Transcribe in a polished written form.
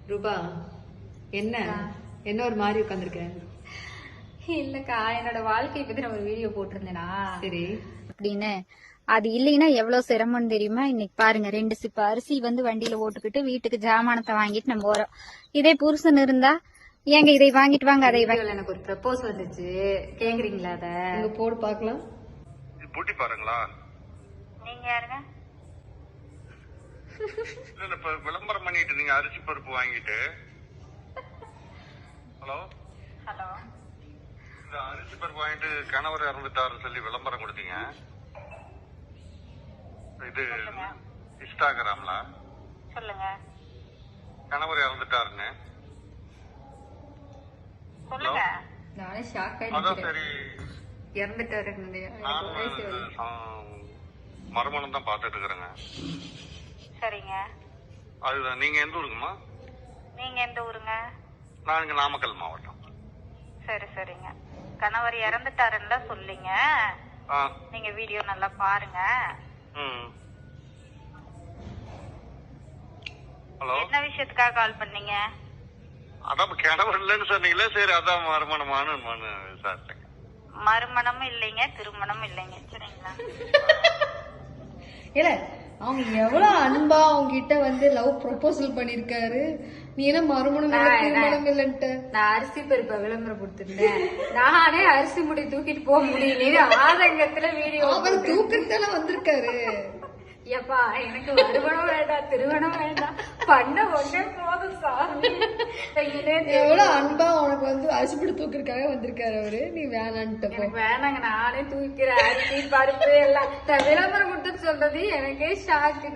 ரூபா என்ன என்ன ஒரு மாதிரி உட்காந்துருக்க? இல்லக்கா, என்னோட வாழ்க்கையை பத்தி நான் ஒரு வீடியோ போட்டிருந்தேனா, சரி அப்படின்னு. அது இல்லைன்னா எவ்வளவு சிரமம்னு தெரியுமா? இன்னைக்கு பாருங்க, 2 சிப்ப அரிசி வந்து வண்டியில ஓட்டுக்கிட்டு வீட்டுக்கு ஜாமானத்தை வாங்கிட்டு நம்ம போறோம். இதே புருஷன் இருந்தா, ஏங்க இதை வாங்கிட்டு வாங்க அதை எனக்கு ஒரு ப்ரப்போஸ் வந்துச்சு, கேக்குறீங்களா? அத உங்க போடு பாக்கலாம். பூட்டி பாருங்களா? நீங்க யாருங்க? இப்ப விளம்பரம் பண்ணிட்டு நீங்க அரிசி பருப்பு வாங்கிட்டு. ஹலோ ஹலோ, இந்த அரிசி பருப்பு வாங்கிட்டு கணவர் இறந்துட்டாருன்னு சொல்லி விளம்பரம் கொடுத்தீங்க. இது இன்ஸ்டாகிராம்ல சொல்லுங்க. கணவர் இறந்துட்டாருன்னு. சொல்லுங்க. நானே ஷாக் அதான் ஆயிட்டேன். சரி, இறந்துட்டாரு. மறுமணம் தான் பாத்துட்டு இருக்கிறேங்க. சரிங்க. அதுதான். நீங்க எந்த ஊருங்கம்மா? நீங்க எந்த ஊருங்க? நான் இங்க நாமக்கல் மாவட்டம். சரி சரிங்க. கணவர் இறந்துட்டாருன்னு தான் சொல்லிங்க. நீங்க வீடியோ நல்லா பாருங்க. ஹலோ, என்ன விஷயத்துக்காக கால் பண்ணீங்க? அதான் கிணவர் இல்லைன்னு சொன்னீங்களே, சரி அதான் மறுமணமானு விசாரிச்சேங்க. மறுமணமும் இல்லைங்க, திருமணமும் இல்லைங்க. சரிங்களா? இல்ல அவங்க எவ்வளவு அன்பா அவங்க கிட்ட வந்து லவ் ப்ரொபோசல் பண்ணிருக்காரு. நீ என்ன மறுமணம் இல்ல திருமணம் இல்லன்ட்டு. நான் அரிசி பருப்பை விளம்பரம் கொடுத்துருந்தேன். நானே அரிசி முடி தூக்கிட்டு போக முடியல ஆதங்கத்துல வீடியோ. அவர் தூக்கிட்டு தானே வந்திருக்காரு. எப்பா, எனக்கு வருமானம் வேண்டாம், திருமணம் வேண்டாம், பண்ண ஒண்ணே போதும் சாமி. எவ்வளவு அன்பா உனக்கு வந்து அரிசிப்படி தூக்கிருக்காக வந்திருக்காரு அவரு. நீ வேணான்ட்டு போ. வேணாங்க, நானே தூக்கிறேன். அரிசி பருப்பு எல்லாம் விளம்பரம் கொடுத்து சொல்றது எனக்கே ஷாக்கு.